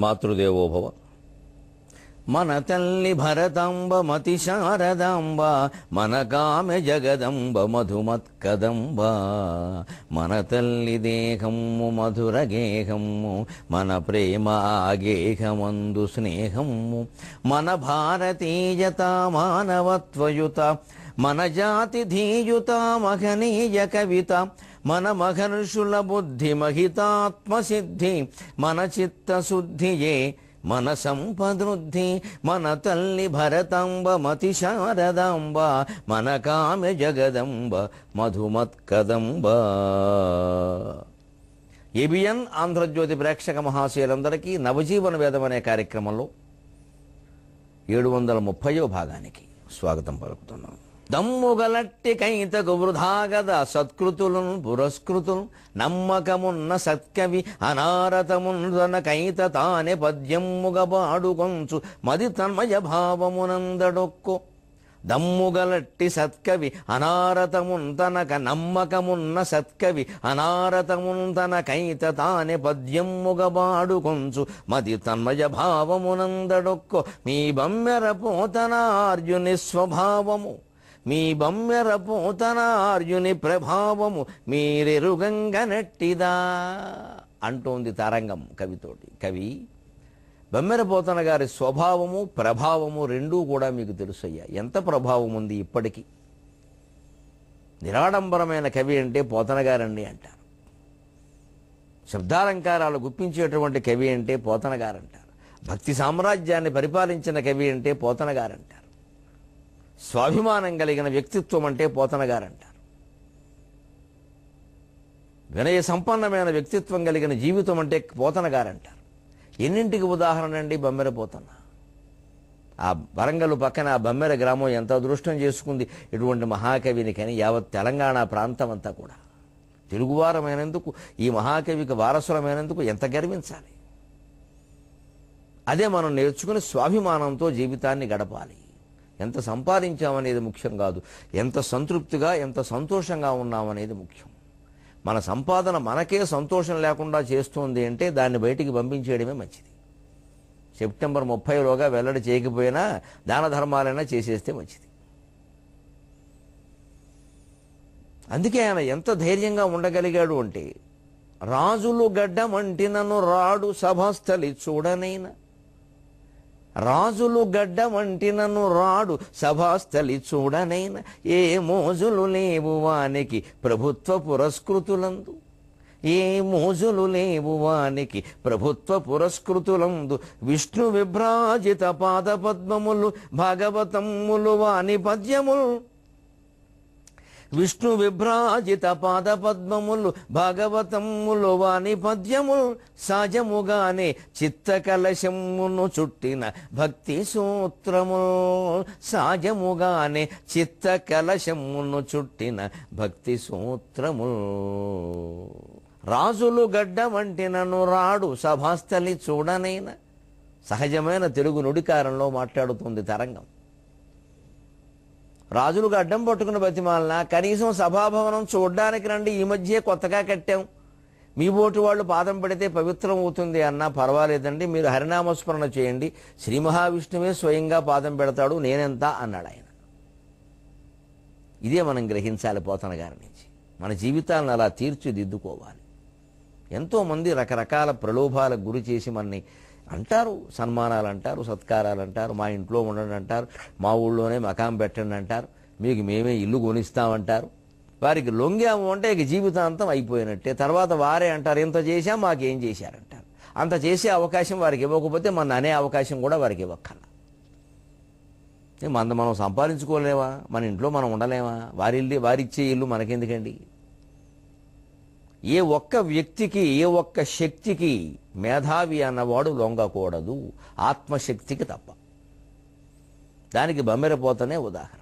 మాతృదేవోభవ. మన తల్లి భరతాంబ మతి శారదాంబ, మన కామె జగదంబ మధుమత్కదంబ. మన తల్లి దేహము మధుర గేహము, మన ప్రేమ ఆగేహమందు స్నేహము. మన భారతీయత మానవత్వయుత, మన జాతి ధీయుత మహనీయ కవిత. మన మహర్షుల బుద్ధి మహితాత్మసిద్ధి, మన చిత్తశుద్ధియే మన సంపదృద్ధి. మన తల్లి భరతాంబ మతి శారదాంబ, మన కామె జగదంబ మధుమత్కదంబ. ఏబిఎన్ ఆంధ్రజ్యోతి ప్రేక్షక మహాశయులందరికీ నవజీవన వేదం అనే కార్యక్రమంలో 730వ భాగానికి స్వాగతం పలుకుతున్నాం. దమ్ముగలట్టి కైతకు వృధాగద సత్కృతులను పురస్కృతులు, నమ్మకమున్న సత్కవి అనారతమున కైత తానే పద్యమ్ముగ పాడుకొంచు మది తన్మయ భావమునందడొక్కో. దమ్ముగలట్టి సత్కవి అనారతమున్ తనక, నమ్మకమున్న సత్కవి అనారతమున్ తన కైత తానే పద్యమ్ముగ పాడుకొంచు మది తన్మయ భావమునందడొక్కో. మీ బమ్మెర పోతనార్జుని స్వభావము, మీ బమ్మెర పోతనార్జుని ప్రభావము మీరెరుగంగనట్టిదా అంటోంది తరంగం కవితోటి. కవి బమ్మెర పోతన గారి స్వభావము ప్రభావము రెండూ కూడా మీకు తెలుసయ్యా. ఎంత ప్రభావం ఉంది ఇప్పటికీ. నిరాడంబరమైన కవి అంటే పోతన గారండి అంటారు. శబ్దాలంకారాలు గుప్పించేటువంటి కవి అంటే పోతన గారంటారు. భక్తి సామ్రాజ్యాన్ని పరిపాలించిన కవి అంటే పోతన గారంటారు. స్వాభిమానం కలిగిన వ్యక్తిత్వం అంటే పోతన గారంటారు. వినయ సంపన్నమైన వ్యక్తిత్వం కలిగిన జీవితం అంటే పోతన గారంటారు. ఎన్నింటికి ఉదాహరణ అండి బమ్మెర పోతన. ఆ వరంగల్ పక్కన ఆ బమ్మెర గ్రామం ఎంత అదృష్టం చేసుకుంది ఇటువంటి మహాకవిని. కానీ యావత్ తెలంగాణ ప్రాంతం అంతా కూడా తెలుగువారమైనందుకు, ఈ మహాకవికి వారసులమైనందుకు ఎంత గర్వించాలి. అదే మనం నేర్చుకుని స్వాభిమానంతో జీవితాన్ని గడపాలి. ఎంత సంపాదించామనేది ముఖ్యం కాదు, ఎంత సంతృప్తిగా ఎంత సంతోషంగా ఉన్నామనేది ముఖ్యం. మన సంపాదన మనకే సంతోషం లేకుండా చేస్తుంది అంటే దాన్ని బయటికి పంపించేయడమే మంచిది. సెప్టెంబర్ 30లోగా వెల్లడి చేయకపోయినా దాన ధర్మాలైనా చేసేస్తే మంచిది. అందుకే ఆయన ఎంత ధైర్యంగా ఉండగలిగాడు అంటే, రాజులు గడ్డమంటి నన్ను రాడు సభస్థలి చూడనైనా, రాజులు గడ్డమంటి నన్ను రాడు సభాస్థలి చూడనైనా, ఏ మోజులు లేవు వానికి ప్రభుత్వ పురస్కృతులందు, ఏ మోజులు లేవు వానికి ప్రభుత్వ పురస్కృతులందు. విష్ణు విభ్రాజిత పాద పద్మములు భాగవతములు వాని పద్యములు, విష్ణు విభ్రాజిత పాద పద్మములు భాగవతములు వాని పద్యములు. సహజముగానే చిత్త కలశమును చుట్టిన భక్తి సూత్రములు, సహజముగానే చిత్త కలశమును చుట్టిన భక్తి సూత్రములు. రాజులు గడ్డమంటి నన్ను రాడు సభాస్థలి చూడనైనా. సహజమైన తెలుగు నుడికారంలో మాట్లాడుతుంది తరంగం. రాజులుగా అడ్డం పట్టుకున్న బతిమాలన కనీసం సభాభవనం చూడ్డానికి రండి, ఈ మధ్యే కొత్తగా కట్టాం, మీ ఓటు వాళ్ళు పాదం పెడితే పవిత్రం అవుతుంది అన్నా పర్వాలేదండి, మీరు హరినామస్మరణ చేయండి, శ్రీ మహావిష్ణువే స్వయంగా పాదం పెడతాడు, నేనెంత అన్నాడు ఆయన. ఇదే మనం గ్రహించాలి పోతన గారి నుంచి. మన జీవితాలను అలా తీర్చిదిద్దుకోవాలి. ఎంతోమంది రకరకాల ప్రలోభాలకు గురి చేసి మనని అంటారు, సన్మానాలు అంటారు, సత్కారాలు అంటారు, మా ఇంట్లో ఉండండి అంటారు, మా ఊళ్ళోనే మకాం పెట్టండి అంటారు, మీకు మేమే ఇల్లు కొనిస్తామంటారు. వారికి లొంగాము అంటే ఇక జీవితాంతం అయిపోయినట్టే. తర్వాత వారే అంటారు, ఇంత చేశాం మాకేం చేశారంటారు. అంత చేసే అవకాశం వారికి ఇవ్వకపోతే మన అనే అవకాశం కూడా వారికి ఇవ్వక్కల. మనం సంపాదించుకోలేవా? మన ఇంట్లో మనం ఉండలేమా? వారిచ్చే ఇల్లు మనకెందుకండి? ఏ ఒక్క వ్యక్తికి, ఏ ఒక్క శక్తికి మేధావి అన్నవాడు లొంగకూడదు, ఆత్మశక్తికి తప్ప. దానికి బమ్మెరపోతనే ఉదాహరణ.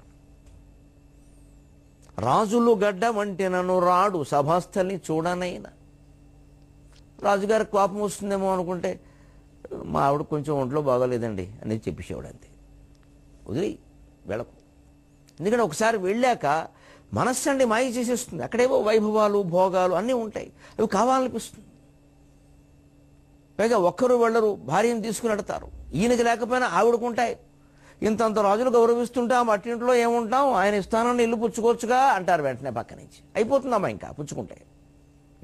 రాజులు గడ్డమంటి నన్ను రాడు సభాస్థలి చూడనైనా. రాజుగారికి కోపం వస్తుందేమో అనుకుంటే, మా ఆవిడ కొంచెం ఒంట్లో బాగోలేదండి అని చెప్పేసేవాడు, అంతే, వదిలి వెళ్ళకు. ఎందుకంటే ఒకసారి వెళ్ళాక మనస్సండి మాయ చేసేస్తుంది. అక్కడేవో వైభవాలు భోగాలు అన్నీ ఉంటాయి, అవి కావాలనిపిస్తుంది. పైగా ఒక్కరు వెళ్ళరు, భార్యను తీసుకుని వెడతారు. ఈయనకి లేకపోయినా ఆవిడకుంటాయి. ఇంతంత రాజులు గౌరవిస్తుంటాం, అట్టింట్లో ఏముంటాం, ఆయన ఇస్తానని ఇల్లు పుచ్చుకోవచ్చుగా అంటారు వెంటనే పక్క నుంచి. అయిపోతుందమ్మా ఇంకా పుచ్చుకుంటే.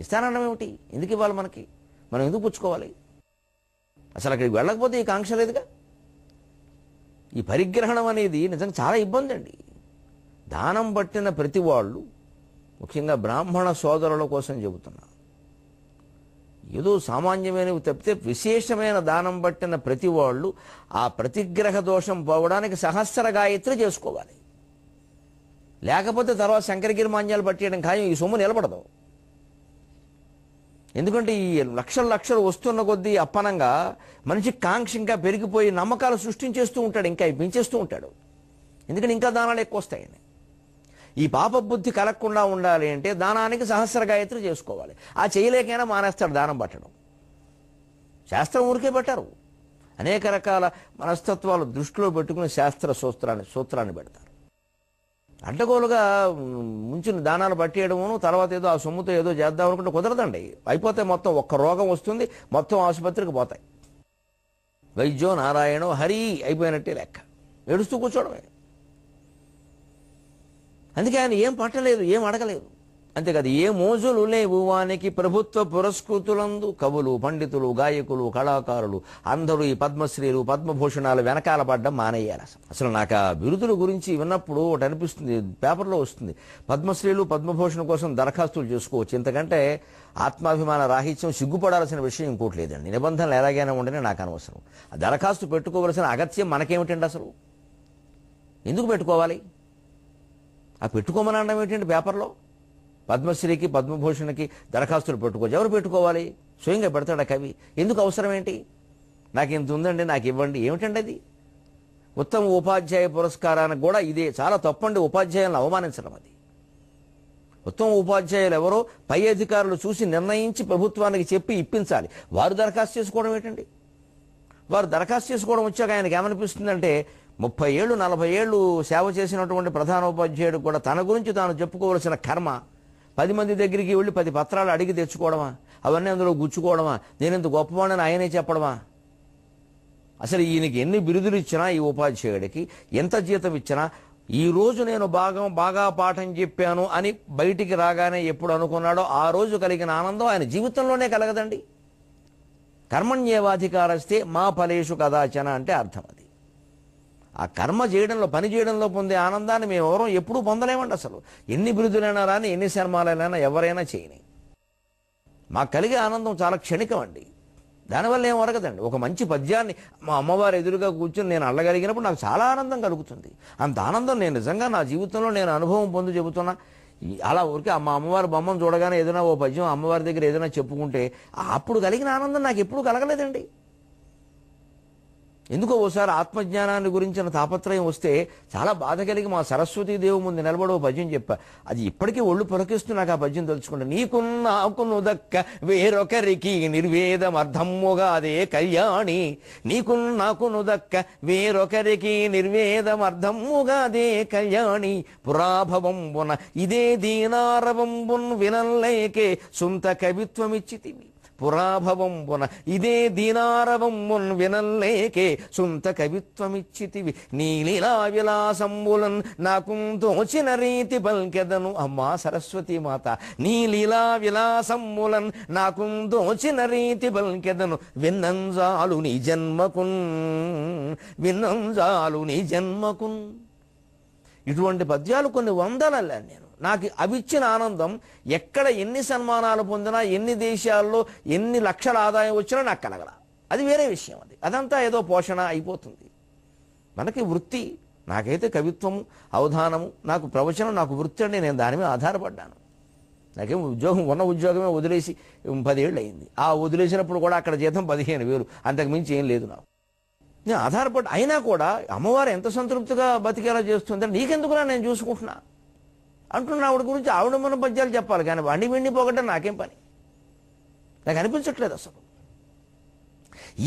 ఇస్తానడం ఏమిటి, ఎందుకు ఇవ్వాలి మనకి, మనం ఎందుకు పుచ్చుకోవాలి? అసలు అక్కడికి వెళ్ళకపోతే ఈ కాంక్ష లేదుగా. ఈ పరిగ్రహణం అనేది నిజంగా చాలా ఇబ్బంది అండి. దానం పట్టిన ప్రతి వాళ్ళు, ముఖ్యంగా బ్రాహ్మణ సోదరుల కోసం చెబుతున్నా, ఏదో సామాన్యమైనవి తప్పితే విశేషమైన దానం పట్టిన ప్రతి వాళ్ళు ఆ ప్రతిగ్రహ దోషం పోవడానికి సహస్ర గాయత్రి చేసుకోవాలి. లేకపోతే తర్వాత శంకరగిరి మాన్యాలు పట్టేయడం ఖాయం, ఈ సొమ్ము నిలబడదు. ఎందుకంటే ఈ లక్షల లక్షలు వస్తున్న కొద్దీ అప్పనంగా మనిషి కాంక్ష ఇంకా పెరిగిపోయి నమ్మకాలు సృష్టించేస్తూ ఉంటాడు, ఇంకా పెంచేస్తూ ఉంటాడు. ఎందుకంటే ఇంకా దానాలు ఎక్కువ వస్తాయని. ఈ పాప బుద్ధి కలగకుండా ఉండాలి అంటే దానానికి సహస్ర గాయత్రి చేసుకోవాలి. ఆ చేయలేకైనా మానేస్తాడు దానం పట్టడం. శాస్త్రం ఊరికే పెట్టారు, అనేక రకాల మనస్తత్వాలు దృష్టిలో పెట్టుకుని శాస్త్ర సూత్రాన్ని పెడతారు. అడ్డగోలుగా ముంచిన దానాలు పట్టేయడము, తర్వాత ఏదో ఆ సొమ్ముతో ఏదో చేద్దాం అనుకుంటే కుదరదండి. అయిపోతే మొత్తం ఒక్క రోగం వస్తుంది, మొత్తం ఆసుపత్రికి పోతాయి. వైద్యో నారాయణో హరి అయిపోయినట్టే లెక్క, ఏడుస్తూ కూర్చోవడమే. అందుకే ఆయన ఏం పట్టలేదు, ఏం అడగలేదు. అంతేకాదు, ఏ మోజులు లేవు వానికి ప్రభుత్వ పురస్కృతులందు. కవులు, పండితులు, గాయకులు, కళాకారులు అందరూ ఈ పద్మశ్రీలు పద్మభూషణాలు వెనకాల పడ్డం మానేయాలి. అసలు నాకు ఆ బిరుదుల గురించి విన్నప్పుడు ఒకటి అనిపిస్తుంది, పేపర్లో వస్తుంది, పద్మశ్రీలు పద్మభూషణ కోసం దరఖాస్తులు చేసుకోవచ్చు. ఇంతకంటే ఆత్మాభిమాన రాహిత్యం, సిగ్గుపడాల్సిన విషయం ఇంకోటి లేదండి. నిబంధనలు ఎలాగైనా ఉండని నాకు అనవసరం. ఆ దరఖాస్తు పెట్టుకోవలసిన అగత్యం మనకేమిటండి? అసలు ఎందుకు పెట్టుకోవాలి? ఆ పెట్టుకోమని అనడం ఏంటంటే పేపర్లో పద్మశ్రీకి పద్మభూషణకి దరఖాస్తులు పెట్టుకోవచ్చు. ఎవరు పెట్టుకోవాలి? స్వయంగా పెడతాడా కవి? ఎందుకు అవసరం ఏంటి? నాకు ఇంత ఉందండి, నాకు ఇవ్వండి, ఏమిటండి అది? ఉత్తమ ఉపాధ్యాయ పురస్కారానికి కూడా ఇదే చాలా తప్పండి, ఉపాధ్యాయులను అవమానించడం. అది ఉత్తమ ఉపాధ్యాయులు ఎవరో పై అధికారులు చూసి నిర్ణయించి ప్రభుత్వానికి చెప్పి ఇప్పించాలి. వారు దరఖాస్తు చేసుకోవడం ఏంటండి? వారు దరఖాస్తు చేసుకోవడం వచ్చాక ఆయనకి ఏమనిపిస్తుందంటే, 30 ఏళ్ళు 40 ఏళ్ళు సేవ చేసినటువంటి ప్రధానోపాధ్యాయుడు కూడా తన గురించి తాను చెప్పుకోవలసిన కర్మ 10 మంది దగ్గరికి వెళ్ళి 10 పత్రాలు అడిగి తెచ్చుకోవడమా? అవన్నీ అందులో గుచ్చుకోవడమా? నేను ఇంత గొప్పవాడని ఆయనే చెప్పడమా? అసలు ఈయనకి ఎన్ని బిరుదులు ఇచ్చినా, ఈ ఉపాధ్యాయుడికి ఎంత జీతం ఇచ్చినా, ఈ రోజు నేను బాగా పాఠం చెప్పాను అని బయటికి రాగానే ఎప్పుడు అనుకున్నాడో ఆ రోజు కలిగిన ఆనందం ఆయన జీవితంలోనే కలగదండి. కర్మణ్యేవాధికారస్తే మా ఫలేషు కదాచన అంటే అర్థం అది. ఆ కర్మ చేయడంలో, పని చేయడంలో పొందే ఆనందాన్ని మేము ఎవరూ ఎప్పుడూ పొందలేమండి. అసలు ఎన్ని బిరుదులైనా రాని, ఎన్ని శర్మాలైనా ఎవరైనా చేయని, మాకు కలిగే ఆనందం చాలా క్షణికం అండి. దానివల్ల ఏం వరగదండి. ఒక మంచి పద్యాన్ని మా అమ్మవారు ఎదురుగా కూర్చొని నేను అల్లగలిగినప్పుడు నాకు చాలా ఆనందం కలుగుతుంది. అంత ఆనందం నేను నిజంగా నా జీవితంలో నేను అనుభవం పొంది చెబుతున్నా. అలా ఊరికే మా అమ్మవారి బొమ్మను చూడగానే ఏదైనా ఓ పద్యం అమ్మవారి దగ్గర ఏదైనా చెప్పుకుంటే అప్పుడు కలిగిన ఆనందం నాకు ఎప్పుడూ కలగలేదండి. ఎందుకో ఓసారి ఆత్మజ్ఞానాన్ని గురించిన తాపత్రయం వస్తే చాలా బాధ కలిగి మా సరస్వతీదేవి ముందు నిలబడి ఓ పద్యం చెప్పా. అది ఇప్పటికీ ఒళ్ళు పొరకిస్తూ నాకు ఆ పద్యం తలుచుకుంటా. నీకున్నాకును దక్క వేరొకరికి నిర్వేదమర్థమ్ముగా అదే కళ్యాణి, నీకున్నాకును దక్క వేరొకరికి నిర్వేదమర్థమ్ముగా అదే కళ్యాణి, పురాభవంబున ఇదే దీనారవంబున్ వినల్లేకే సుంత కవిత్వమిచ్చితివి, పురాభవంబున ఇదే దీనారవంబున్ వినల్లేకే సుంత కవిత్వమిచ్చితివి, నీలీలా విలాసంబులన్ నాకు తోచిన రీతి పల్కెదను. అమ్మా సరస్వతీ మాత, నీలీలా విలాసంబులన్ నాకు తోచిన రీతి పల్కెదను, విన్నంజాలు నీ జన్మకున్, విన్నంజాలు నీ జన్మకున్. ఇటువంటి పద్యాలు కొన్ని వందలల్లాను నేను. నాకు అవిచ్చిన ఆనందం ఎక్కడ ఎన్ని సన్మానాలు పొందినా, ఎన్ని దేశాల్లో ఎన్ని లక్షల ఆదాయం వచ్చినా నాకు కలగల. అది వేరే విషయం. అదంతా ఏదో పోషణ అయిపోతుంది. మనకి వృత్తి, నాకైతే కవిత్వము, అవధానము, నాకు ప్రవచనం, నాకు వృత్తి అండి. నేను దాని మీద ఆధారపడ్డాను. నాకేం ఉద్యోగం, ఉన్న ఉద్యోగమే వదిలేసి 10 ఏళ్ళు అయింది. ఆ వదిలేసినప్పుడు కూడా అక్కడ జీతం 15,000, అంతకు మించి ఏం లేదు నాకు. నేను ఆధారపడ్డ అయినా కూడా అమ్మవారు ఎంత సంతృప్తిగా బతికేలా చేస్తుందని నీకెందుకురా నేను చూసుకుంటున్నా అంటున్న ఆవిడ గురించి ఆవిడ మన పద్యాలు చెప్పాలి, కానీ వండి వెండి పోగొట్టడం నాకేం పని? నాకు అనిపించట్లేదు అసలు.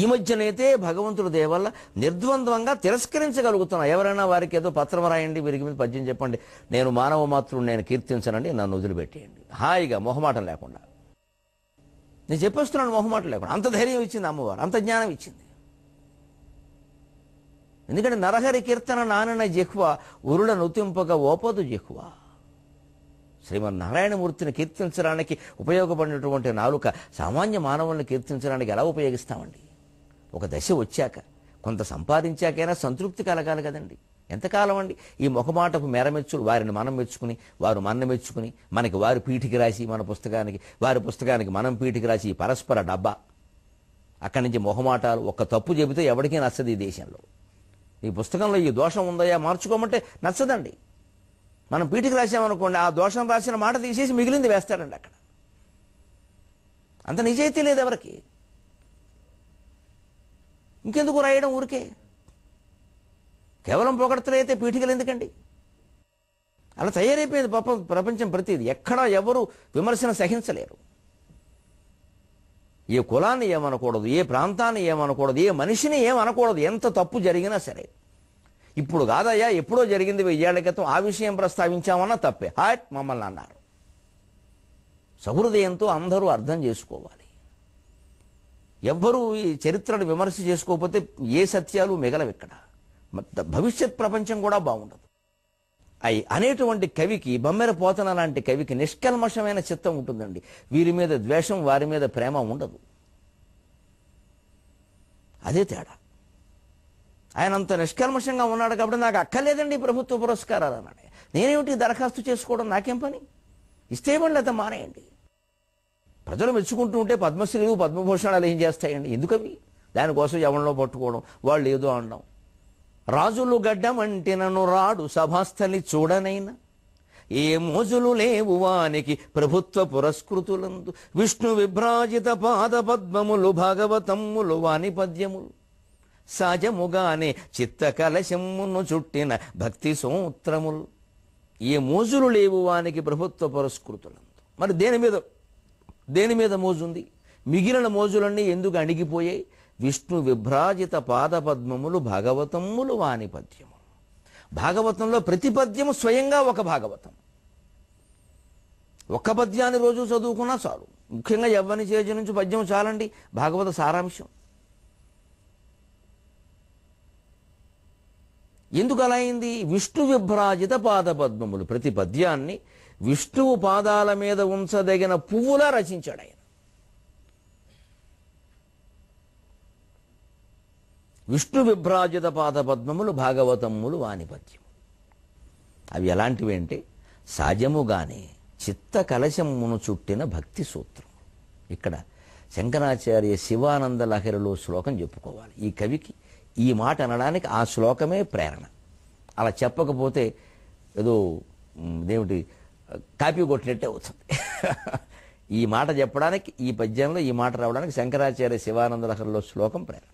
ఈ మధ్యనైతే భగవంతుడి దయ వల్ల నిర్ద్వంద్వంగా తిరస్కరించగలుగుతున్నా. ఎవరైనా వారికి ఏదో పత్రం రాయండి, వీరికి మీద పద్యం చెప్పండి, నేను మానవ మాత్రుడు, నేను కీర్తించనండి, నన్ను వదిలిపెట్టేయండి, హాయిగా మొహమాటం లేకుండా. నేను చెప్పేస్తున్నాను మొహమాట లేకుండా. అంత ధైర్యం ఇచ్చింది అమ్మవారు, అంత జ్ఞానం ఇచ్చింది. ఎందుకంటే నరహరి కీర్తన నానన జిహ్వ ఉరుల నుతింపక ఓపదు జిహ్వ. శ్రీమన్నారాయణమూర్తిని కీర్తించడానికి ఉపయోగపడినటువంటి నాలుక సామాన్య మానవుల్ని కీర్తించడానికి ఎలా ఉపయోగిస్తామండి? ఒక దశ వచ్చాక, కొంత సంపాదించాకైనా సంతృప్తి కలగాలి కదండి. ఎంతకాలం అండి ఈ ముఖమాటపు మెరమెచ్చులు? వారిని మనం మెచ్చుకుని, వారు మన మెచ్చుకుని, మనకి వారు పీఠికి రాసి, మన పుస్తకానికి వారి పుస్తకానికి మనం పీఠికి రాసి, ఈ పరస్పర డబ్బా. అక్కడి నుంచి మొహమాటాలు. ఒక్క తప్పు చెబితే ఎవరికీ నచ్చదు ఈ దేశంలో. ఈ పుస్తకంలో ఈ దోషం ఉందయా మార్చుకోమంటే నచ్చదండి. మనం పీఠికి రాసామనుకోండి, ఆ దోషం రాసిన మాట తీసేసి మిగిలింది వేస్తాడండి అక్కడ. అంత నిజాయితీ లేదు ఎవరికి. ఇంకెందుకు రాయడం ఊరికే? కేవలం పొగడతలైతే పీఠికలు ఎందుకండి? అలా తయారైపోయింది ప్రపంచం ప్రతిది. ఎక్కడా ఎవరు విమర్శన సహించలేరు. ఏ కులాన్ని ఏమనకూడదు, ఏ ప్రాంతాన్ని ఏమనకూడదు, ఏ మనిషిని ఏమనకూడదు, ఎంత తప్పు జరిగినా సరే. ఇప్పుడు కాదయ్యా, ఎప్పుడో జరిగింది 1000 ఏళ్ల క్రితం, ఆ విషయం ప్రస్తావించామన్నా తప్పే. హాట్ మమ్మల్ని అన్నారు. సహృదయంతో అందరూ అర్థం చేసుకోవాలి. ఎవ్వరూ ఈ చరిత్రను విమర్శ చేసుకోకపోతే ఏ సత్యాలు మిగలవు ఇక్కడ. భవిష్యత్ ప్రపంచం కూడా బాగుండదు. అనేటువంటి కవికి, బమ్మెర పోతన లాంటి కవికి నిష్కల్మషమైన చిత్తం ఉంటుందండి. వీరి మీద ద్వేషం, వారి మీద ప్రేమ ఉండదు. అదే తేడా. ఆయన అంత నిష్కల్మషంగా ఉన్నాడు కాబట్టి నాకు అక్కర్లేదండి ప్రభుత్వ పురస్కారాలు అన్నాడు. నేనేమిటి దరఖాస్తు చేసుకోవడం, నాకేం పని? ఇస్తే ఇవ్వండి, లేదా మానేయండి. ప్రజలు మెచ్చుకుంటూ ఉంటే పద్మశ్రీలు పద్మభూషణాలు ఏం చేస్తాయండి? ఎందుకవి? దానికోసం ఎవరిలో పట్టుకోవడం, వాళ్ళు ఏదో అనడం. రాజులు గడ్డమంటి నన్ను రాడు సభాస్థలి చూడనైనా, ఏ మోజులు లేవు వానికి ప్రభుత్వ పురస్కృతులందు. విష్ణు విభ్రాజిత పాద పద్మములు భాగవతమ్ములు వాని పద్యములు. సహజముగానే చిత్త కలశమ్మును చుట్టిన భక్తి సూత్రములు. ఏ మోజులు లేవు వానికి ప్రభుత్వ పురస్కృతులందు. మరి దేని మీద మోజుంది? మిగిలిన మోజులన్నీ ఎందుకు అణిగిపోయాయి? విష్ణు విభ్రాజిత పాద పద్మములు భాగవతములు వాని పద్యము. భాగవతంలో ప్రతి పద్యము స్వయంగా ఒక భాగవతం. ఒక్క పద్యాన్ని రోజు చదువుకున్నా చాలు. ముఖ్యంగా యవ్వని చేజ నుంచి పద్యం చాలండి భాగవత సారాంశం. ఎందుకు అలా అయింది? విష్ణు విభ్రాజిత పాద పద్మములు. ప్రతి పద్యాన్ని విష్ణువు పాదాల మీద ఉంచదగిన పువ్వులా రచించాడు ఆయన. విష్ణు విభ్రాజిత పాద పద్మములు భాగవతములు వాని పద్యము. అవి ఎలాంటివి అంటే సహజముగానే చిత్త కలశమును చుట్టిన భక్తి సూత్రం. ఇక్కడ శంకరాచార్య శివానంద లహరిలో శ్లోకం చెప్పుకోవాలి. ఈ కవికి ఈ మాట అనడానికి ఆ శ్లోకమే ప్రేరణ. అలా చెప్పకపోతే ఏదో దేవుడి కాపీ కొట్టినట్టే అవుతుంది. ఈ మాట చెప్పడానికి, ఈ పద్యంలో ఈ మాట రావడానికి శంకరాచార్య శివానంద లహరిలో శ్లోకం ప్రేరణ.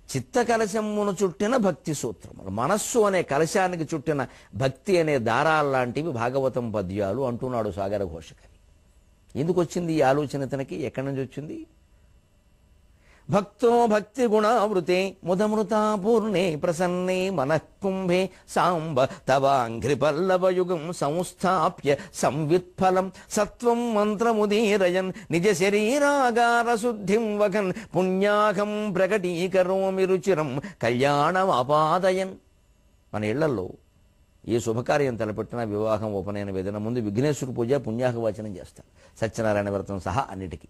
చిత్త కలశమును చుట్టిన భక్తి సూత్రములు. మనస్సు అనే కలశానికి చుట్టిన భక్తి అనే దారాలు లాంటివి భాగవతం పద్యాలు అంటున్నాడు సాగర ఘోష కవి. ఎందుకు వచ్చింది ఈ ఆలోచన ఇతనికి? ఎక్కడి నుంచి వచ్చింది? భక్తో భక్తి గుణావృతే ముదమృతా పూర్ణే ప్రసన్నే మనఃకుంభే సాంబ తవాంఘ్రి పల్లవయుగం సంస్థాప్య సంవిత్ఫలం సత్వం మంత్రముదీరయన్ నిజ శరీరాగార శుద్ధిం వగన్ పుణ్యాహం ప్రకటీకరోమి రుచిరం కళ్యాణమాపాదయన్. మన ఇళ్లలో ఏ శుభకార్యం తలపెట్టినా, వివాహం, ఉపనయన వేదన ముందు విఘ్నేశ్వర పూజ, పుణ్యాహ వాచనం చేస్తారు. సత్యనారాయణ వ్రతం సహా అన్నిటికీ.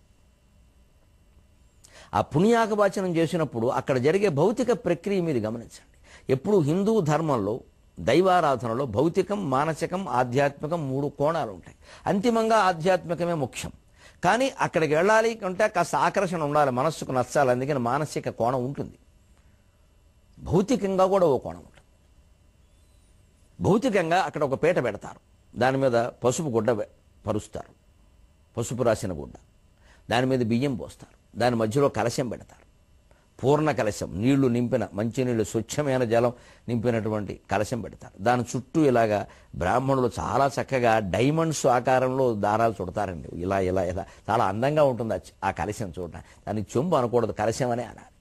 ఆ పుణ్యాకవాచనం చేసినప్పుడు అక్కడ జరిగే భౌతిక ప్రక్రియ మీరు గమనించండి. ఎప్పుడు హిందూ ధర్మంలో దైవారాధనలో భౌతికం, మానసికం, ఆధ్యాత్మికం 3 కోణాలు ఉంటాయి. అంతిమంగా ఆధ్యాత్మికమే ముఖ్యం. కానీ అక్కడికి వెళ్ళాలి అంటే కాస్త ఆకర్షణ ఉండాలి, మనస్సుకు నచ్చాలి. అందుకని మానసిక కోణం ఉంటుంది. భౌతికంగా కూడా ఓ కోణం ఉంటుంది. భౌతికంగా అక్కడ ఒక పీట పెడతారు, దాని మీద పసుపు గుడ్డ పరుస్తారు, పసుపు రాసిన గుడ్డ, దాని మీద బియ్యం పోస్తారు, దాని మధ్యలో కలశం పెడతారు. పూర్ణ కలశం, నీళ్లు నింపిన, మంచినీళ్ళు, స్వచ్ఛమైన జలం నింపినటువంటి కలశం పెడతారు. దాని చుట్టూ ఇలాగా బ్రాహ్మణులు చాలా చక్కగా డైమండ్స్ ఆకారంలో దారాలు చుడతారండి. ఇలా ఇలా ఇలా చాలా అందంగా ఉంటుంది ఆ కలశం చూడడానికి. దానికి చెంబు అనకూడదు, కలశం అనే అనాలి.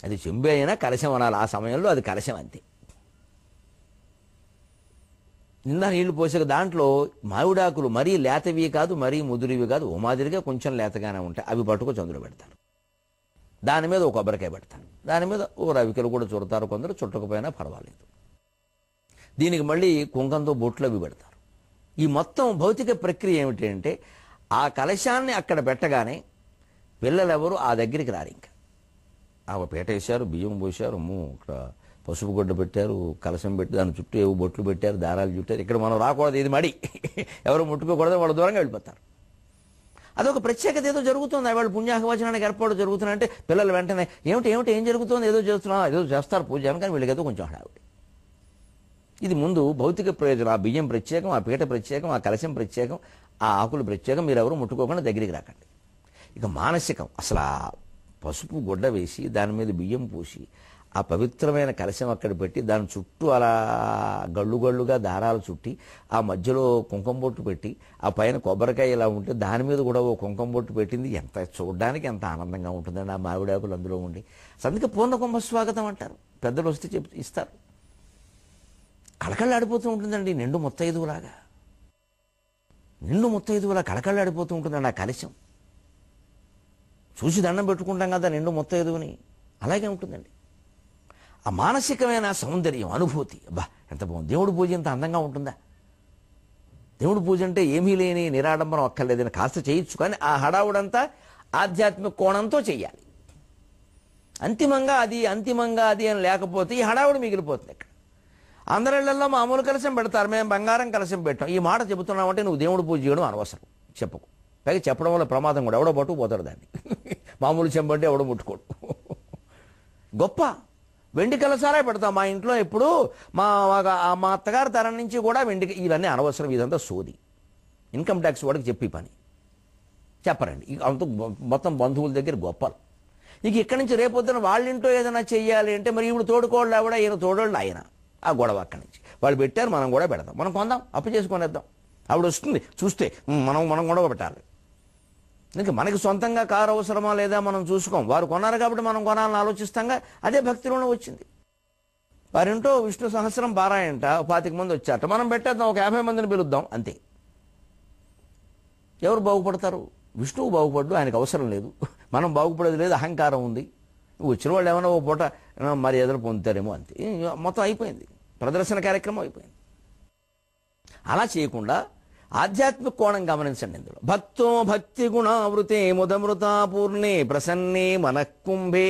అది చెంబు అయినా కలశం అనాలి. ఆ సమయంలో అది కలశం అంతే. నిండా నీళ్లు పోసాక దాంట్లో మామిడాకులు మరీ లేతవి కాదు, మరీ ముదురివి కాదు, ఓ మాదిరిగా కొంచెం లేతగానే ఉంటాయి. అవి పట్టుకొని చంద్రులు పెడతారు. దాని మీద ఒక కొబ్బరికాయ పెడతారు. దాని మీద ఓ రవికలు కూడా చుడతారు, కొందరు చుట్టకపోయినా పర్వాలేదు. దీనికి మళ్ళీ కుంకంతో బొట్లు అవి పెడతారు. ఈ మొత్తం భౌతిక ప్రక్రియ ఏమిటి అంటే, ఆ కలశాన్ని అక్కడ పెట్టగానే పిల్లలెవరు ఆ దగ్గరికి రారు. ఇంకా ఆ పీట వేశారు, బియ్యం పోశారు, ఇక్కడ పసుపు గుడ్డ పెట్టారు, కలశం పెట్టి దాని చుట్టూ ఏవో బొట్లు పెట్టారు, దారాలు చుట్టారు. ఇక్కడ మనం రాకూడదు, ఇది మడి, ఎవరు ముట్టుకోకూడదు, వాళ్ళు దూరంగా వెళ్ళిపోతారు. అదొక ప్రత్యేకత. ఏదో జరుగుతుంది, వాళ్ళు పుణ్యాహవచనానికి ఏర్పాటు జరుగుతున్నాయంటే పిల్లలు వెంటనే ఏమిటి ఏమిటి ఏం జరుగుతుంది, ఏదో చేస్తున్నా, ఏదో చేస్తారు పూజ అని, కానీ వీళ్ళకి ఏదో కొంచెం హడావుడి. ఇది ముందు భౌతిక ప్రయోజనం. ఆ బియ్యం ప్రత్యేకం, ఆ పీట ప్రత్యేకం, ఆ కలశం ప్రత్యేకం, ఆ ఆకులు ప్రత్యేకం. మీరు ఎవరు ముట్టుకోకుండా దగ్గరికి రాకండి. ఇక మానసికం, అసలు ఆ పసుపు గుడ్డ వేసి దాని మీద బియ్యం పూసి ఆ పవిత్రమైన కలశం అక్కడ పెట్టి దాని చుట్టూ అలా గళ్ళుగా దారాలు చుట్టి ఆ మధ్యలో కుంకుమ బొట్టు పెట్టి ఆ పైన కొబ్బరికాయ ఇలా ఉంటే దాని మీద కూడా ఓ కుంకుమ బొట్టు పెట్టింది. ఎంత చూడడానికి ఎంత ఆనందంగా ఉంటుందండి ఆ మామిడాకులు అందులో ఉండి. అందుకే పూర్ణ కుంభ స్వాగతం అంటారు. పెద్దలు వస్తే ఇస్తారు. కళకళ్ళాడిపోతూ ఉంటుందండి నిండు ముత్తైదువులాగా. నిండు ముత్తైదువులా కళకళ్ళాడిపోతూ ఉంటుందండి ఆ కలశం. చూసి దండం పెట్టుకుంటాం కదా నిండు ముత్తైదువుని, అలాగే ఉంటుందండి. ఆ మానసికమైన సౌందర్యం, అనుభూతి, అబ్బా ఎంత బాగుంది. దేవుడి పూజ ఎంత అందంగా ఉంటుందా. దేవుడి పూజ అంటే ఏమీ లేని నిరాడంబరం అక్కర్లేదని కాస్త చేయొచ్చు, కానీ ఆ హడావుడంతా ఆధ్యాత్మిక కోణంతో చెయ్యాలి. అంతిమంగా అది అని లేకపోతే ఈ హడావుడు మిగిలిపోతుంది. ఇక్కడ అందరిళ్లలో మామూలు కలశం పెడతారు, మేము బంగారం కలశం పెట్టాం. ఈ మాట చెబుతున్నామంటే నువ్వు దేవుడి పూజ చేయడం అనవసరం, చెప్పకు. పైగా చెప్పడం వల్ల ప్రమాదం కూడా, ఎవడో పట్టుకుపోతాడు దాన్ని. మామూలు చెంబంటే ఎవడో ముట్టుకోడు. గొప్ప వెండి కలశాలే పెడతాం మా ఇంట్లో. ఎప్పుడు మా అత్తగారి తరం నుంచి కూడా వెండి. ఇవన్నీ అనవసరం, ఇదంతా సోది. ఇన్కమ్ ట్యాక్స్ వాడికి చెప్పి పని చెప్పరండి. అంత మొత్తం బంధువుల దగ్గర గొప్పలు. ఇక ఇక్కడి నుంచి రేపొద్దున వాళ్ళ ఇంట్లో ఏదైనా చెయ్యాలి అంటే మరి ఇప్పుడు తోడుకోళ్ళు ఆవిడ, ఈయన తోడోళ్ళు ఆయన. ఆ గొడవ అక్కడి నుంచి వాళ్ళు పెట్టారు, మనం కూడా పెడతాం. మనం కొందాం, అప్పు చేసుకొనేద్దాం. ఆవిడ వస్తుంది చూస్తే మనం గొడవ పెట్టాలి. ఇంకా మనకి సొంతంగా కారు అవసరమా లేదా మనం చూసుకోం. వారు కొన్నారు కాబట్టి మనం కొనాలని ఆలోచిస్తాంగా. అదే భక్తిలోనే వచ్చింది. వారింటో విష్ణు సహస్రం పారాయంట, 25 మంది వచ్చారట, మనం పెట్టేద్దాం, ఒక 50 మందిని పిలుద్దాం, అంతే. ఎవరు బాగుపడతారు? విష్ణువు బాగుపడ్డు, ఆయనకు అవసరం లేదు. మనం బాగుపడేది లేదు, అహంకారం ఉంది. వచ్చిన వాళ్ళు ఏమైనా ఓ పూట మరి ఎదురు పొందుతారేమో, అంతే. మొత్తం అయిపోయింది, ప్రదర్శన కార్యక్రమం అయిపోయింది. అలా చేయకుండా ఆధ్యాత్మిక కోణం గమనించండి. ఇందులో భక్తో భక్తి గుణావృతే ముదమృతా పూర్ణే ప్రసన్నే మనఃకుంభే.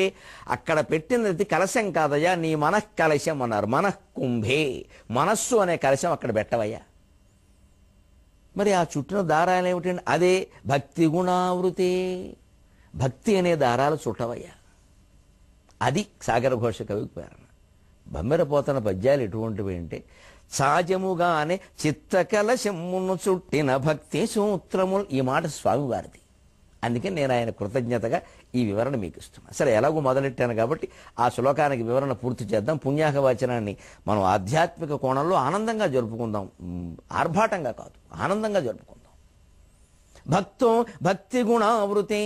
అక్కడ పెట్టినది కలశం కాదయ్యా, నీ మనఃకలశం అన్నారు. మనఃకుంభే, మనస్సు అనే కలశం అక్కడ పెట్టవయ్యా. మరి ఆ చుట్టిన దారాలు ఏమిటండి? అదే భక్తి గుణావృతే, భక్తి అనే దారాలు చుట్టవయ్యా. అది సాగర ఘోష కవికి ప్రేరణ. బమ్మెరపోతన పద్యాలు ఎటువంటివి అంటే, సహజముగానే చిత్తకలశమ్మును చుట్టిన భక్తి సూత్రములు. ఈ మాట స్వామివారిది. అందుకే నేను ఆయన కృతజ్ఞతగా ఈ వివరణ మీకు ఇస్తున్నాను. సరే, ఎలాగో మొదలెట్టాను కాబట్టి ఆ శ్లోకానికి వివరణ పూర్తి చేద్దాం. పుణ్యాహవచనాన్ని మనం ఆధ్యాత్మిక కోణంలో ఆనందంగా జరుపుకుందాం, ఆర్భాటంగా కాదు, ఆనందంగా జరుపుకుందాం. భక్తో భక్తి గుణావృతే,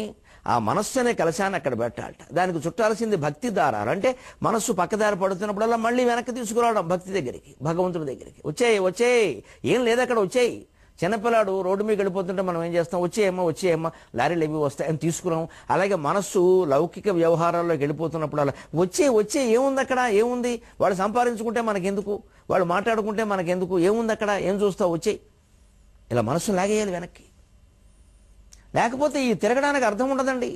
ఆ మనస్సు అనే కలశాన్ని అక్కడ పెట్టాలట. దానికి చుట్టాల్సింది భక్తి దారాలు. అంటే మనస్సు పక్కదారి పడుతున్నప్పుడల్లా మళ్ళీ వెనక్కి తీసుకురావడం భక్తి దగ్గరికి, భగవంతుడి దగ్గరికి. వచ్చేయి, ఏం లేదు అక్కడ, వచ్చేయి. చిన్నపిల్లాడు రోడ్డు మీద వెళ్ళిపోతుంటే మనం ఏం చేస్తాం? వచ్చేయమ్మా లారీలు ఏవి వస్తాయని తీసుకురాం. అలాగే మనస్సు లౌకిక వ్యవహారాల్లోకి వెళ్ళిపోతున్నప్పుడు అలా వచ్చే ఏముంది అక్కడ, ఏముంది? వాళ్ళు సంపాదించుకుంటే మనకెందుకు, వాళ్ళు మాట్లాడుకుంటే మనకెందుకు, ఏముంది అక్కడ, ఏం చూస్తావు, వచ్చేయి. ఇలా మనస్సు లాగేయాలి వెనక్కి. లేకపోతే ఈ తిరగడానికి అర్థం ఉండదండి.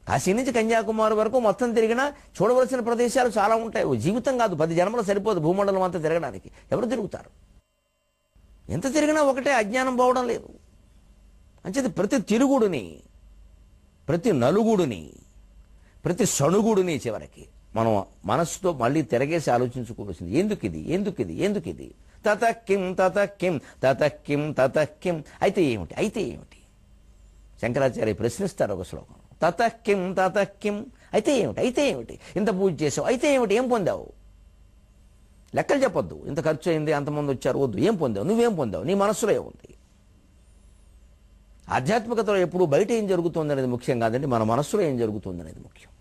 కాశీ నుంచి కన్యాకుమారి వరకు మొత్తం తిరిగినా చూడవలసిన ప్రదేశాలు చాలా ఉంటాయి. జీవితం కాదు, 10 జన్మలు సరిపోదు భూమండలం అంతా తిరగడానికి. ఎవరు తిరుగుతారు? ఎంత తిరిగినా ఒకటే, అజ్ఞానం పోవడం లేదు. అంచేది ప్రతి తిరుగుడిని, ప్రతి నలుగుడిని, ప్రతి సణుగుడిని చివరికి మనం మనస్సుతో మళ్ళీ తిరగేసి ఆలోచించుకోవాల్సింది. ఎందుకిది? తతక్కిం అయితే ఏమిటి? శంకరాచార్య ప్రశ్నిస్తారు ఒక శ్లోకం. తతక్కిం అయితే ఏమిటి? ఇంత పూజ చేసావు, అయితే ఏమిటి? ఏం పొందావు? లెక్కలు చెప్పొద్దు. ఇంత ఖర్చు అయింది, అంతమంది వచ్చారు, వద్దు. ఏం పొందావు? నువ్వేం పొందావు? నీ మనస్సులో ఏముంది? ఆధ్యాత్మికతలో ఎప్పుడు బయట ఏం జరుగుతుంది అనేది ముఖ్యం కాదండి, మన మనస్సులో ఏం జరుగుతుంది అనేది ముఖ్యం.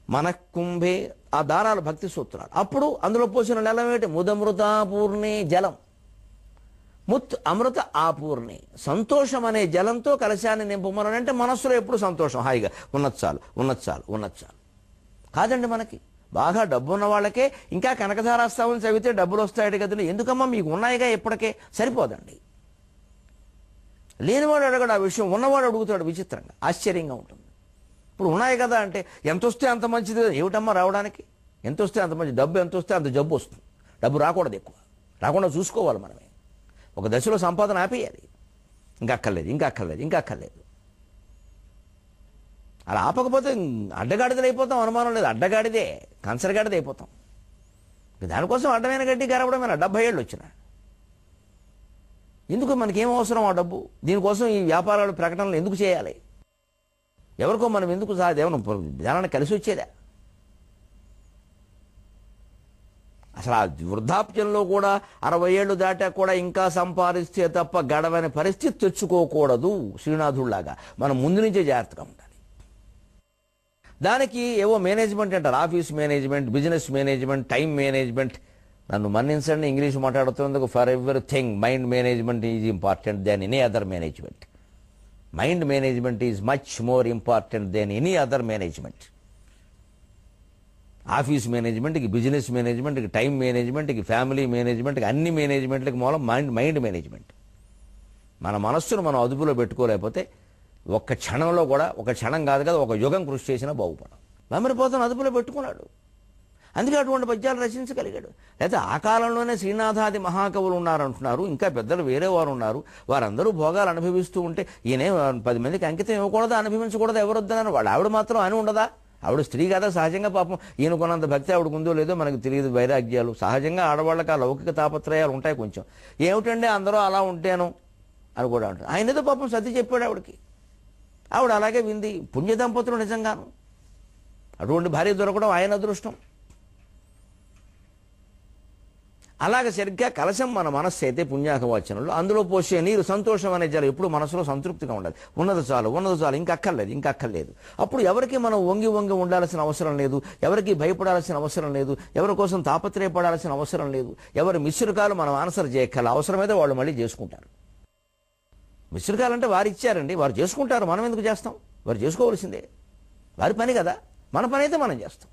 మన కుంభే, ఆ దారాలు భక్తి సూత్రాలు. అప్పుడు అందులో పోసిన నెలవేటి ముదమృతాపూర్ణే జలం, ముత్ అమృత ఆపూర్ణి, సంతోషం అనే జలంతో కలశాన్ని నింపమని. అంటే మనస్సులో ఎప్పుడు సంతోషం, హాయిగా ఉన్నది చాలు, ఉన్నది చాలు, ఉన్నది చాలు. కాదండి, మనకి బాగా డబ్బు ఉన్న వాళ్ళకే ఇంకా కనకధారాస్తామని చదివితే డబ్బులు వస్తాయట కదండి. ఎందుకమ్మా, మీకు ఉన్నాయిగా, ఎప్పటికే సరిపోదండి. లేనివాడు అడగడు ఆ విషయం, ఉన్నవాడు అడుగుతాడు. విచిత్రంగా, ఆశ్చర్యంగా ఉంటుంది. ఇప్పుడు ఉన్నాయి కదా అంటే ఎంత వస్తే అంత మంచిది. ఏమిటమ్మా రావడానికి? ఎంత వస్తే అంత మంచిది. డబ్బు ఎంత వస్తే అంత జబ్బు వస్తుంది. డబ్బు రాకూడదు, ఎక్కువ రాకుండా చూసుకోవాలి మనమే. ఒక దశలో సంపాదన ఆపేయాలి. ఇంకా అక్కర్లేదు, ఇంకా అక్కర్లేదు, ఇంకా అక్కర్లేదు. అలా ఆపకపోతే అడ్డగాడిదలు అయిపోతాం, అనుమానం లేదు. అడ్డగాడిదే, కన్సరగాడిదే అయిపోతాం. దానికోసం అడ్డమైన గడ్డి గరవడమైన 70 ఏళ్ళు వచ్చిన ఎందుకు? మనకేం అవసరం ఆ డబ్బు? దీనికోసం ఈ వ్యాపారాలు, ప్రకటనలు ఎందుకు చేయాలి? ఎవరికో మనం ఎందుకు ఏమన్నా జనాన్ని కలిసి వచ్చేదా? అసలు ఆ వృద్ధాప్యంలో కూడా 60 ఏళ్ళు దాటా కూడా ఇంకా సంపాదిస్తే తప్ప గడవని పరిస్థితి తెచ్చుకోకూడదు. శ్రీనాథుడిలాగా మనం ముందు నుంచే జాగ్రత్తగా ఉండాలి. దానికి ఏవో మేనేజ్మెంట్ అంటారు, office management, business management, time management. నన్ను మన్నించండి, ఇంగ్లీష్ మాట్లాడుతున్నందుకు. For everything mind management is important than any other management. Mind management is much more important than any other management. Office మేనేజ్మెంట్కి, బిజినెస్ మేనేజ్మెంట్కి, టైం మేనేజ్మెంట్కి, family మేనేజ్మెంట్కి, అన్ని మేనేజ్మెంట్లకి మూలం mind management. మన మనస్సును మనం అదుపులో పెట్టుకోలేకపోతే ఒక్క క్షణంలో కూడా, ఒక క్షణం కాదు కదా, ఒక యుగం కృషి చేసినా బాగుపడం. వెంబడిపోతాను అదుపులో పెట్టుకున్నాడు. అందుకే అటువంటి పద్యాలు రచించగలిగాడు. అయితే ఆ కాలంలోనే శ్రీనాథాది మహాకవులు ఉన్నారంటున్నారు. ఇంకా పెద్దలు వేరే వారు ఉన్నారు. వారందరూ భోగాలు అనుభవిస్తూ ఉంటే ఈయనే 10 మందికి అంకితం ఇవ్వకూడదా, అనుభవించకూడదా? ఎవరు వద్దన్నారు? వాళ్ళు ఆవిడ మాత్రం అని ఉండదా? ఆవిడ స్త్రీ కదా, సహజంగా పాపం ఈయన కొన్నంత భక్తి ఆవిడకు ఉందో లేదో మనకు తెలియదు. వైరాగ్యాలు సహజంగా ఆడవాళ్ళకి ఆ లౌకిక తాపత్రయాలు ఉంటాయి కొంచెం. ఏమిటండి అందరూ అలా ఉంటేను అని కూడా ఉంటారు. ఆయన ఏదో పాపం సర్ది చెప్పాడు ఆవిడకి, ఆవిడ అలాగే వింది. పుణ్య దంపతులు నిజంగాను. అటువంటి భార్య దొరకడం ఆయన అదృష్టం. అలాగే సరిగ్గా కలశం మన మనస్సు అయితే పుణ్యాకవచనంలో, అందులో పోసే నీరు సంతోషం అనే జలం ఎప్పుడు మనసులో సంతృప్తిగా ఉండాలి. ఉన్నది చాలు, ఉన్నది చాలు, ఇంకా అక్కర్లేదు, ఇంకా అక్కర్లేదు. అప్పుడు ఎవరికి మనం వంగి ఉండాల్సిన అవసరం లేదు, ఎవరికి భయపడాల్సిన అవసరం లేదు, ఎవరి కోసం తాపత్రయపడాల్సిన అవసరం లేదు. ఎవరి మిశ్రకాలు మనం ఆన్సర్ చేయక్కల, అవసరమైతే వాళ్ళు మళ్ళీ చేసుకుంటారు. మిశ్రకాలంటే వారు ఇచ్చారండి, వారు చేసుకుంటారు. మనం ఎందుకు చేస్తాం? వారు చేసుకోవాల్సిందే, వారి పని కదా. మన పని అయితే మనం చేస్తాం.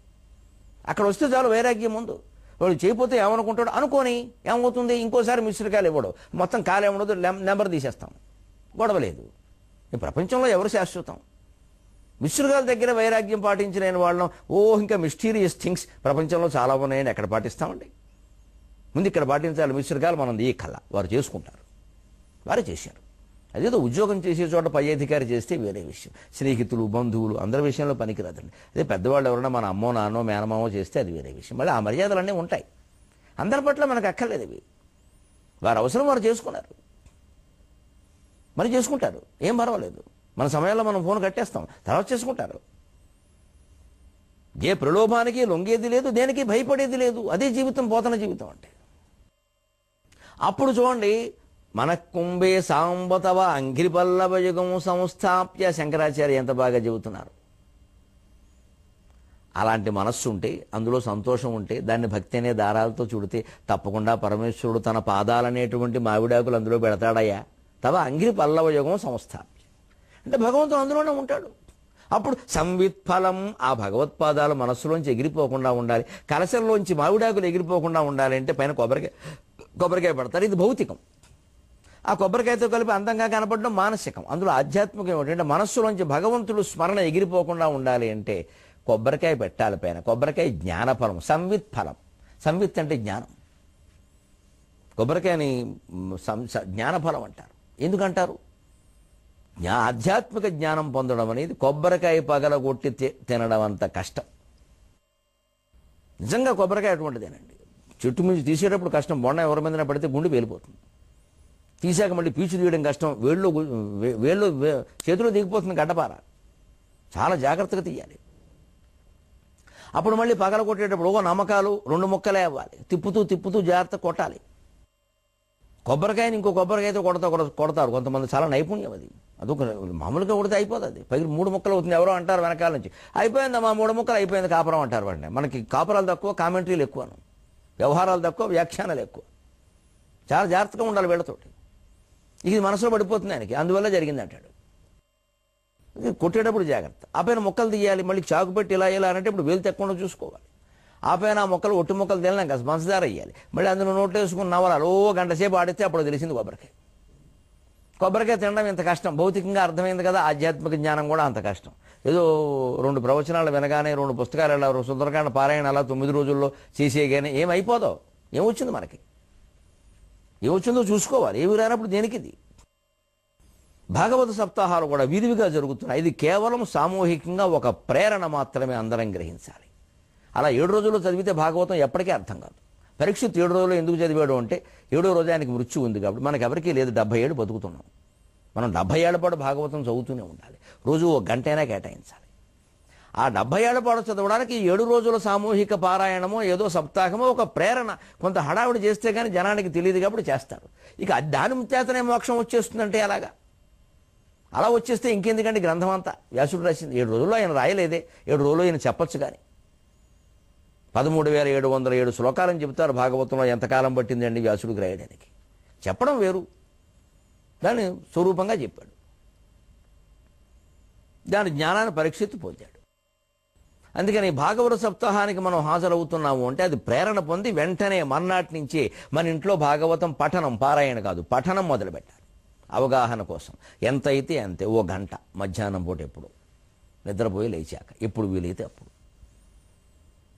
అక్కడ వస్తే చాలు వైరాగ్యం ముందు. వాడు చేయకపోతే ఏమనుకుంటాడు అనుకోని ఏమవుతుంది? ఇంకోసారి మిశ్రకాలు ఇవ్వడు, మొత్తం కాలు ఏమడదు, నెంబర్ తీసేస్తాం, గొడవ లేదు. ఈ ప్రపంచంలో ఎవరు శాశ్వతం? మిశ్రకాల దగ్గర వైరాగ్యం పాటించిన వాళ్ళం ఇంకా మిస్టీరియస్ థింగ్స్ ప్రపంచంలో చాలా ఉన్నాయని ఎక్కడ పాటిస్తామండి? ముందు ఇక్కడ పాటించాలి. మిశ్రకాలు మనం ఈ కళ వారు చేసుకుంటారు, వారే చేశారు. అదేదో ఉద్యోగం చేసే చోట పై అధికారి చేస్తే వేరే విషయం. స్నేహితులు, బంధువులు అందరి విషయంలో పనికిరాదండి. అదే పెద్దవాళ్ళు ఎవరైనా మన అమ్మో, నాన్నో, మేనమామో చేస్తే అది వేరే విషయం. మళ్ళీ ఆ మర్యాదలన్నీ ఉంటాయి. అందరి పట్ల మనకు అక్కర్లేదు ఇవి. వారి అవసరం వారు చేసుకున్నారు, మరి చేసుకుంటారు, ఏం పర్వాలేదు. మన సమయంలో మనం ఫోన్ కట్టేస్తాం, తర్వాత చేసుకుంటారు. ఏ ప్రలోభానికి లొంగేది లేదు, దేనికి భయపడేది లేదు. అదే జీవితం, పోతన జీవితం అంటే. అప్పుడు చూడండి, మన కుంభే సాంబతవ అంఘ్రిపల్లవయుగం సంస్థాప్య. శంకరాచార్య ఎంత బాగా చెబుతున్నారు. అలాంటి మనస్సు ఉంటే, అందులో సంతోషం ఉంటే, దాన్ని భక్తి అనే దారాలతో చుడితే తప్పకుండా పరమేశ్వరుడు తన పాదాలనేటువంటి మావిడాకులు అందులో పెడతాడయ్యా. తవ అంఘ్రిపల్లవయుగం సంస్థాప్య అంటే భగవంతుడు అందులోనే ఉంటాడు. అప్పుడు సంవిత్ఫలం, ఆ భగవత్పాదాలు మనస్సులోంచి ఎగిరిపోకుండా ఉండాలి. కలశంలోంచి మావిడాకులు ఎగిరిపోకుండా ఉండాలి అంటే పైన కొబ్బరికాయ పడతారు. ఇది భౌతికం. ఆ కొబ్బరికాయతో కలిపి అందంగా కనపడడం మానసికం. అందులో ఆధ్యాత్మికం ఏమిటంటే మనస్సులోంచి భగవంతుడు స్మరణ ఎగిరిపోకుండా ఉండాలి అంటే కొబ్బరికాయ పెట్టాలి పైన. కొబ్బరికాయ జ్ఞానఫలం, సంవిత్ ఫలం. సంవిత్ అంటే జ్ఞానం. కొబ్బరికాయని జ్ఞానఫలం అంటారు. ఎందుకంటారు? ఆధ్యాత్మిక జ్ఞానం పొందడం అనేది కొబ్బరికాయ పగలగొట్టి తినడం అంత కష్టం. నిజంగా కొబ్బరికాయ అటువంటిదేనండి. చెట్టు నుంచి తీసేటప్పుడు కష్టం. బొండ ఎవరి మీద పడితే గుండె పేలిపోతుంది. తీసాక మళ్ళీ పీచు తీయడం కష్టం. వేళ్ళు చేతిలో దిగిపోతుంది గడ్డపార. చాలా జాగ్రత్తగా తీయాలి. అప్పుడు మళ్ళీ పగల కొట్టేటప్పుడు నమ్మకాలు 2 ముక్కలే అవ్వాలి. తిప్పుతూ జాగ్రత్త కొట్టాలి. కొబ్బరికాయని ఇంకో కొబ్బరికాయతో కొడతారు కొంతమంది, చాలా నైపుణ్యం అది. అదొక మామూలుగా కొడితే అయిపోతుంది, అది పైకి 3 ముక్కలు అవుతుంది. ఎవరో అంటారు వెనకాల నుంచి, అయిపోయిందమ్మా 3 ముక్కలు అయిపోయింది కాపురం అంటారు. వాడిని మనకి కాపురాలు తక్కువ, కామెంటరీలు ఎక్కువను, వ్యవహారాలు తక్కువ, వ్యాఖ్యానాలు ఎక్కువ. చాలా జాగ్రత్తగా ఉండాలి వీళ్ళతోటి. ఇది మనసులో పడిపోతుంది ఆయనకి, అందువల్ల జరిగింది అంటాడు. కొట్టేటప్పుడు జాగ్రత్త. ఆ పైన మొక్కలు తీయాలి, మళ్ళీ చాకు పెట్టి ఇలా అంటే ఇప్పుడు వేలు తెక్కకుండా చూసుకోవాలి. ఆ పైన ఆ మొక్కలు ఒట్టి మొక్కలు తినలేక పంచదార వేయాలి, మళ్ళీ అందులో నోట్లో వేసుకుని నవ్వాలి. గంట సేపు ఆడితే అప్పుడు తెలిసింది కొబ్బరికాయ తినడం ఎంత కష్టం. భౌతికంగా అర్థమైంది కదా, ఆధ్యాత్మిక జ్ఞానం కూడా అంత కష్టం. ఏదో 2 ప్రవచనాలు వినగానే 2 పుస్తకాలు ఎలా సుందరకాండ పారాయణ అలా 9 రోజుల్లో చేసేగానే ఏమైపోదో, ఏమొచ్చింది మనకి, ఏమొచ్చిందో చూసుకోవాలి. ఏమి రానప్పుడు దేనికిది. భాగవత సప్తాహాలు కూడా విరివిగా జరుగుతున్నాయి. ఇది కేవలం సామూహికంగా ఒక ప్రేరణ మాత్రమే, అందరం గ్రహించాలి. అలా 7 రోజుల్లో చదివితే భాగవతం ఎప్పటికీ అర్థం కాదు. పరీక్షిత్ 7 రోజుల్లో ఎందుకు చదివాడు అంటే 7వ రోజు ఆయనకి మృత్యు ఉంది కాబట్టి. మనకు ఎవరికీ లేదు, 70 ఏళ్ళు బతుకుతున్నాం. మనం 70 ఏళ్ల పాటు భాగవతం చదువుతూనే ఉండాలి. రోజు 1 గంటైనా కేటాయించాలి. ఆ 70 ఏళ్ల పాటు చదవడానికి 7 రోజుల సామూహిక పారాయణమో ఏదో సప్తాహమో ఒక ప్రేరణ. కొంత హడావుడి చేస్తే కానీ జనానికి తెలియదు కాబట్టి చేస్తారు. ఇక దాని చేతనే మోక్షం వచ్చేస్తుందంటే అలాగా, అలా వచ్చేస్తే ఇంకెందుకంటే గ్రంథం అంతా వ్యాసుడు రాసింది. 7 రోజుల్లో ఆయన రాయలేదే, 7 రోజుల్లో ఆయన చెప్పొచ్చు. కానీ 13,707 శ్లోకాలని చెబుతారు భాగవతంలో. ఎంతకాలం పట్టిందండి వ్యాసుడికి రాయడానికి? చెప్పడం వేరు, దాన్ని స్వరూపంగా చెప్పాడు. దాని జ్ఞానాన్ని పరీక్షిత్తు పొందాడు. అందుకని భాగవత సప్తాహానికి మనం హాజరవుతున్నాము అంటే అది ప్రేరణ పొంది వెంటనే మర్నాటి నుంచే మన ఇంట్లో భాగవతం పఠనం, పారాయణ కాదు, పఠనం మొదలుపెట్టాలి. అవగాహన కోసం ఎంత అయితే అంతే, 1 గంట మధ్యాహ్నం పూట, ఎప్పుడు నిద్రపోయి లేచాక, ఎప్పుడు వీలైతే అప్పుడు.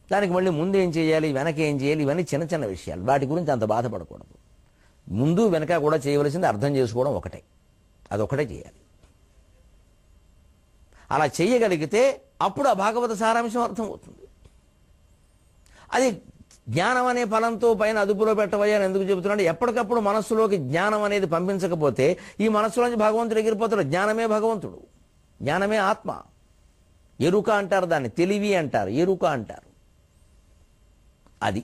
దానికి మళ్ళీ ముందు ఏం చేయాలి, వెనక ఏం చేయాలి, ఇవన్నీ చిన్న చిన్న విషయాలు. వాటి గురించి అంత బాధపడకూడదు. ముందు వెనక కూడా చేయవలసింది అర్థం చేసుకోవడం ఒకటే, అదొకటే చేయాలి. అలా చేయగలిగితే అప్పుడు ఆ భాగవత సారాంశం అర్థమవుతుంది. అది జ్ఞానం అనే ఫలంతో పైన అదుపులో పెట్టవయ్యని ఎందుకు చెబుతున్నాడు? ఎప్పటికప్పుడు మనస్సులోకి జ్ఞానం అనేది పంపించకపోతే ఈ మనస్సులోంచి భగవంతుడు ఎగిరిపోతాడు. జ్ఞానమే భగవంతుడు, జ్ఞానమే ఆత్మ. ఎరుక అంటారు దాన్ని, తెలివి అంటారు, ఎరుక అంటారు. అది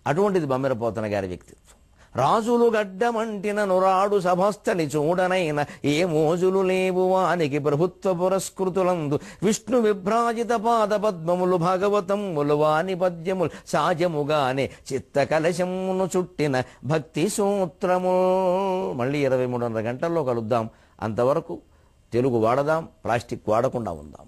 అటువంటిది బమ్మెరపోతన గారి వ్యక్తిత్వం. రాజులు గడ్డమంటిన నురాడు సభస్థలి చూడనైన ఏ మోజులు లేవు వానికి ప్రభుత్వ పురస్కృతులందు విష్ణు విభ్రాజిత పాద పద్మములు భాగవతములు వాని పద్యములు సాజముగానే చిత్త కలశమును చుట్టిన భక్తి సూత్రము. మళ్ళీ 23:30 గంటల్లో కలుద్దాం. అంతవరకు తెలుగు వాడదాం, ప్లాస్టిక్ వాడకుండా ఉందాం.